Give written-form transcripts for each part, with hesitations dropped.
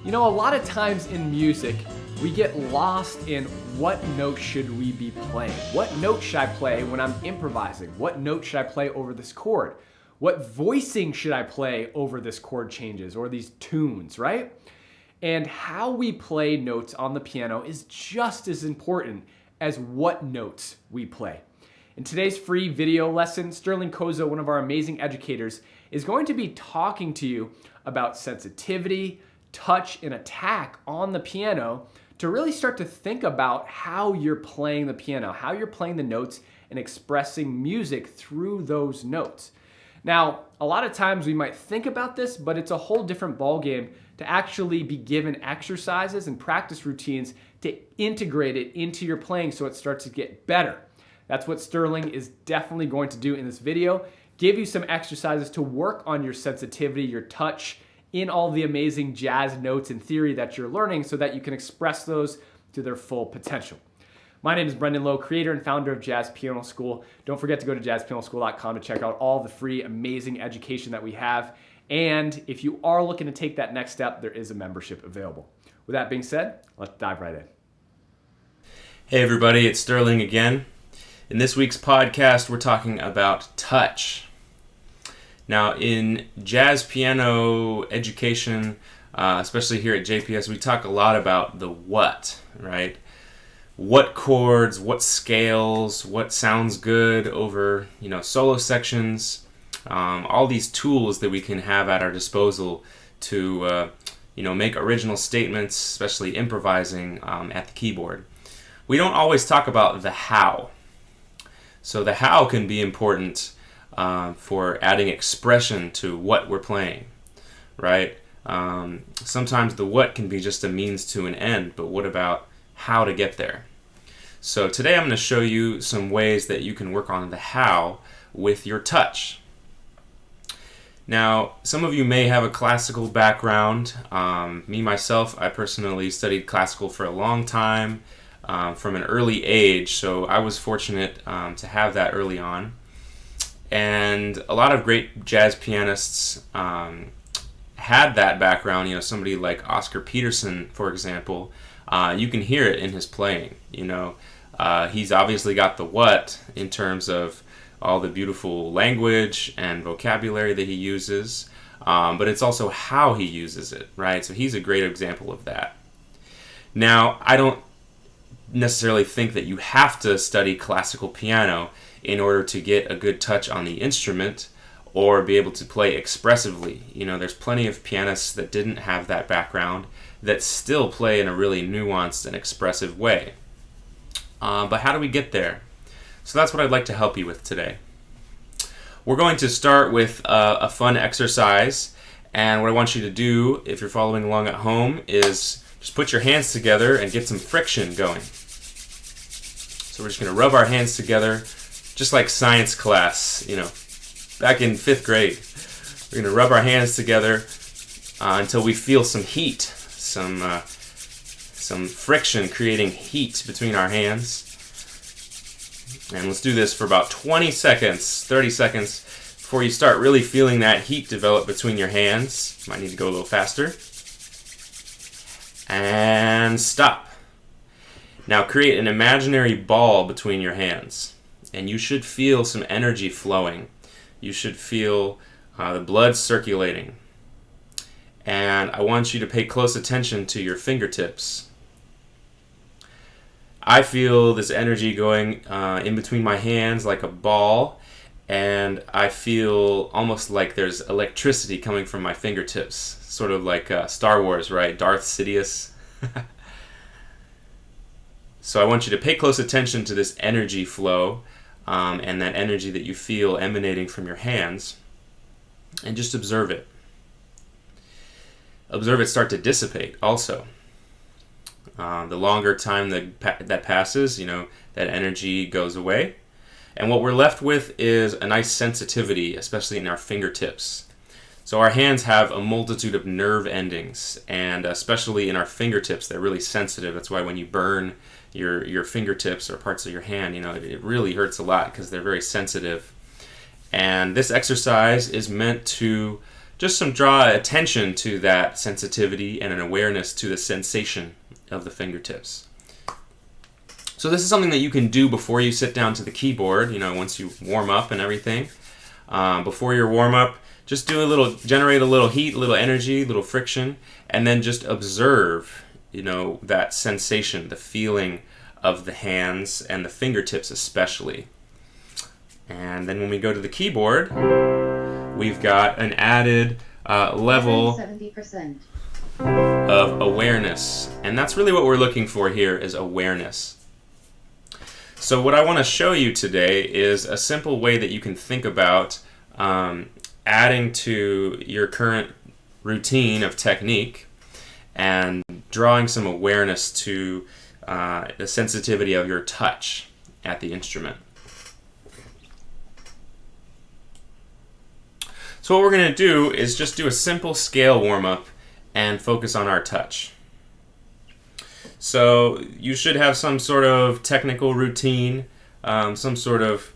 You know, a lot of times in music, we get lost in what note should we be playing? What note should I play when I'm improvising? What note should I play over this chord? What voicing should I play over this chord changes or these tunes, right? And how we play notes on the piano is just as important as what notes we play. In today's free video lesson, Sterling Kozo, one of our amazing educators, is going to be talking to you about sensitivity, touch, and attack on the piano to really start to think about how you're playing the piano, how you're playing the notes and expressing music through those notes. Now, a lot of times we might think about this, but it's a whole different ballgame to actually be given exercises and practice routines to integrate it into your playing so it starts to get better. That's what Sterling is definitely going to do in this video. Give you some exercises to work on your sensitivity, your touch, in all the amazing jazz notes and theory that you're learning so that you can express those to their full potential. My name is Brendan Lowe, creator and founder of Jazz Piano School. Don't forget to go to jazzpianoschool.com to check out all the free, amazing education that we have. And if you are looking to take that next step, there is a membership available. With that being said, let's dive right in. Hey everybody, it's Sterling again. In this week's podcast, we're talking about touch. Now, in jazz piano education, especially here at JPS, we talk a lot about the what, right? What chords, what scales, what sounds good over, solo sections, all these tools that we can have at our disposal to, make original statements, especially improvising at the keyboard. We don't always talk about the how. So the how can be important for adding expression to what we're playing, right? Sometimes the what can be just a means to an end, but what about how to get there? So today I'm going to show you some ways that you can work on the how with your touch. Now, some of you may have a classical background. Me, myself, I personally studied classical for a long time from an early age, so I was fortunate to have that early on. And a lot of great jazz pianists had that background. Somebody like Oscar Peterson, for example, you can hear it in his playing. He's obviously got the what in terms of all the beautiful language and vocabulary that he uses, but it's also how he uses it, right? So he's a great example of that. Now, I don't necessarily think that you have to study classical piano in order to get a good touch on the instrument or be able to play expressively. There's plenty of pianists that didn't have that background that still play in a really nuanced and expressive way. But how do we get there? So that's what I'd like to help you with today. We're going to start with a fun exercise, and what I want you to do, if you're following along at home, is just put your hands together and get some friction going. So we're just going to rub our hands together, just like science class, back in 5th grade. We're going to rub our hands together until we feel some heat, some friction creating heat between our hands. And let's do this for about 20 seconds, 30 seconds, before you start really feeling that heat develop between your hands. Might need to go a little faster. And stop. Now create an imaginary ball between your hands. And you should feel some energy flowing. You should feel the blood circulating. And I want you to pay close attention to your fingertips. I feel this energy going in between my hands like a ball, and I feel almost like there's electricity coming from my fingertips, sort of like Star Wars, right? Darth Sidious. So I want you to pay close attention to this energy flow and that energy that you feel emanating from your hands, and just observe it. Observe it start to dissipate also. The longer time that passes, that energy goes away. And what we're left with is a nice sensitivity, especially in our fingertips. So our hands have a multitude of nerve endings, and especially in our fingertips, they're really sensitive. That's why when you burn your fingertips or parts of your hand, it really hurts a lot because they're very sensitive. And this exercise is meant to just some draw attention to that sensitivity and an awareness to the sensation of the fingertips. So this is something that you can do before you sit down to the keyboard, once you warm up and everything. Before your warm up, just generate a little heat, a little energy, a little friction, and then just observe, that sensation, the feeling of the hands and the fingertips especially. And then when we go to the keyboard, we've got an added level 70% of awareness. And that's really what we're looking for here, is awareness. So what I want to show you today is a simple way that you can think about adding to your current routine of technique and drawing some awareness to the sensitivity of your touch at the instrument. So what we're going to do is just do a simple scale warm-up and focus on our touch. So you should have some sort of technical routine, some sort of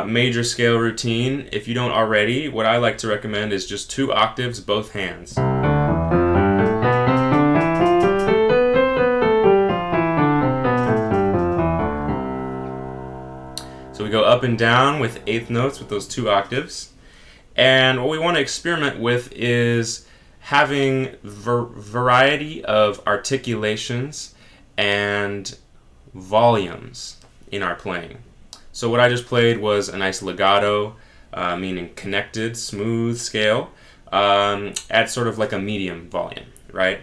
major scale routine. If you don't already, what I like to recommend is just 2 octaves, both hands. So we go up and down with 1/8 notes with those 2 octaves. And what we want to experiment with is having variety of articulations and volumes in our playing. So what I just played was a nice legato, meaning connected, smooth scale, at sort of like a medium volume, right?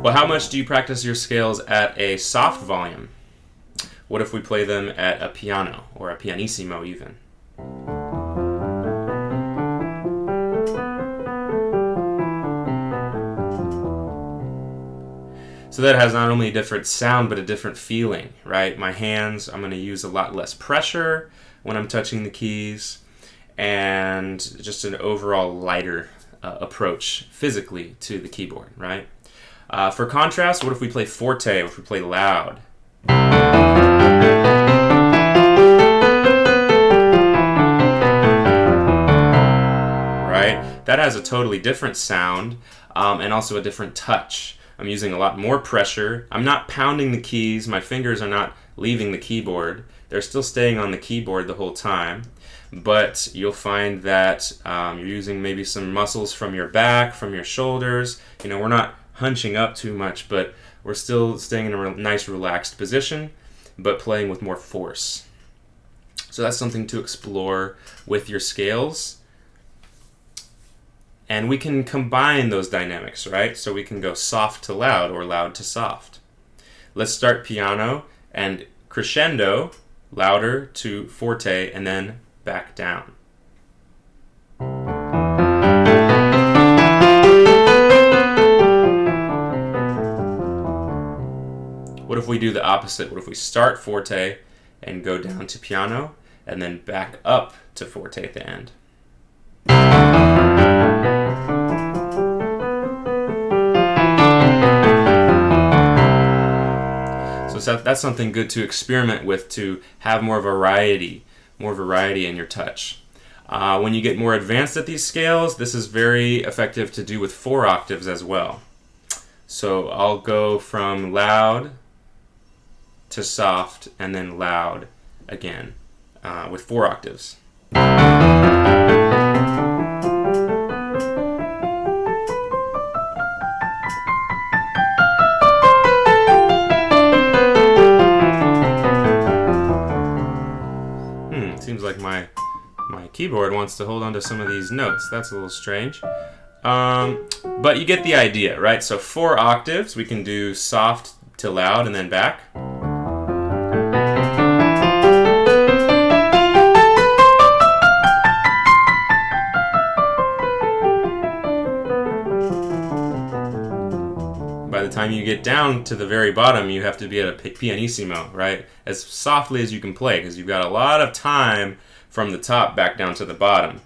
Well, how much do you practice your scales at a soft volume? What if we play them at a piano or a pianissimo even? So that has not only a different sound, but a different feeling, right? My hands, I'm going to use a lot less pressure when I'm touching the keys, and just an overall lighter approach physically to the keyboard, right? For contrast, what if we play forte, what if we play loud? Right? That has a totally different sound, and also a different touch. I'm using a lot more pressure. I'm not pounding the keys. My fingers are not leaving the keyboard. They're still staying on the keyboard the whole time. But you'll find that you're using maybe some muscles from your back, from your shoulders. We're not hunching up too much, but we're still staying in a nice relaxed position, but playing with more force. So that's something to explore with your scales. And we can combine those dynamics, right? So we can go soft to loud or loud to soft. Let's start piano and crescendo, louder to forte, and then back down. What if we do the opposite? What if we start forte and go down to piano and then back up to forte at the end? So that's something good to experiment with, to have more variety in your touch. When you get more advanced at these scales, this is very effective to do with 4 octaves as well. So I'll go from loud to soft and then loud again with 4 octaves. Seems like my keyboard wants to hold on to some of these notes. That's a little strange. But you get the idea, right? So 4 octaves, we can do soft to loud and then back. By the time you get down to the very bottom, you have to be at a pianissimo, right? As softly as you can play, because you've got a lot of time from the top back down to the bottom.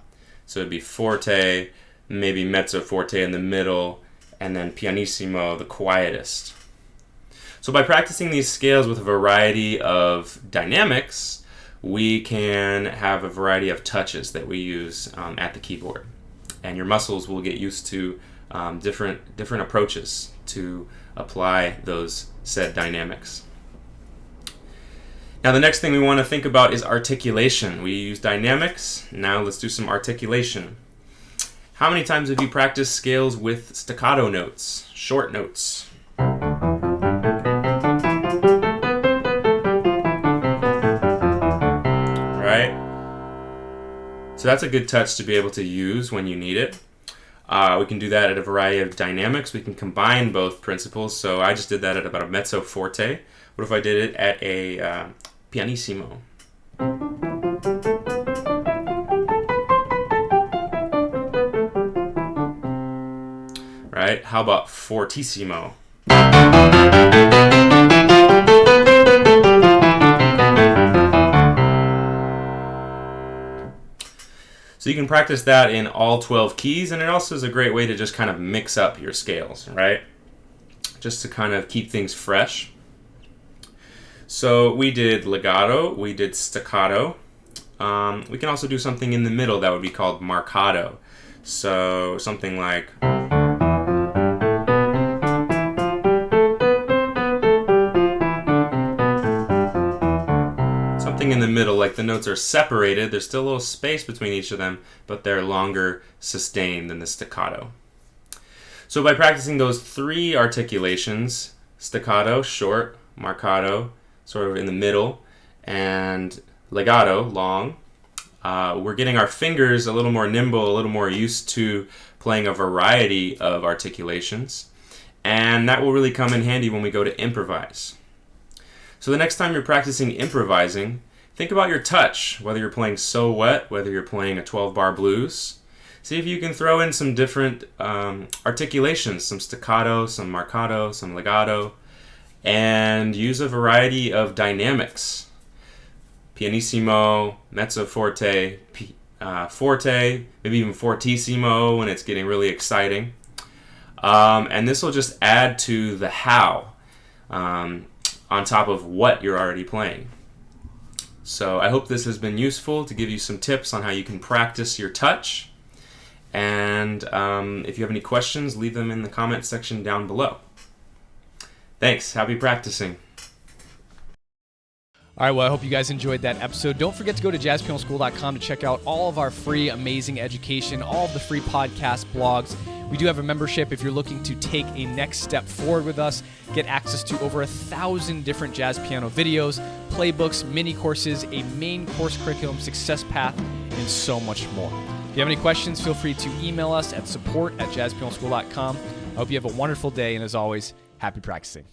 So it'd be forte, maybe mezzo forte in the middle, and then pianissimo, the quietest. So by practicing these scales with a variety of dynamics, we can have a variety of touches that we use at the keyboard. And your muscles will get used to different approaches to apply those said dynamics. Now the next thing we want to think about is articulation. We use dynamics, now let's do some articulation. How many times have you practiced scales with staccato notes, short notes? Right? So that's a good touch to be able to use when you need it. We can do that at a variety of dynamics. We can combine both principles. So I just did that at about a mezzo forte. What if I did it at a pianissimo? Right? How about fortissimo? So you can practice that in all 12 keys, and it also is a great way to just kind of mix up your scales, right? Just to kind of keep things fresh. So we did legato, we did staccato. We can also do something in the middle that would be called marcato. So something like... in the middle, like the notes are separated, there's still a little space between each of them, but they're longer sustained than the staccato. So by practicing those three articulations, staccato, short, marcato, sort of in the middle, and legato, long, we're getting our fingers a little more nimble, a little more used to playing a variety of articulations, and that will really come in handy when we go to improvise. So the next time you're practicing improvising, think about your touch, whether you're playing So Wet, whether you're playing a 12-bar blues. See if you can throw in some different articulations, some staccato, some marcato, some legato, and use a variety of dynamics. Pianissimo, mezzo forte, forte, maybe even fortissimo when it's getting really exciting. And this will just add to the how on top of what you're already playing. So I hope this has been useful to give you some tips on how you can practice your touch. And if you have any questions, leave them in the comment section down below. Thanks. Happy practicing. All right, well, I hope you guys enjoyed that episode. Don't forget to go to jazzpianoschool.com to check out all of our free, amazing education, all of the free podcast blogs. We do have a membership if you're looking to take a next step forward with us, get access to over 1,000 different jazz piano videos, playbooks, mini courses, a main course curriculum, success path, and so much more. If you have any questions, feel free to email us at support@jazzpianoschool.com. I hope you have a wonderful day, and as always, happy practicing.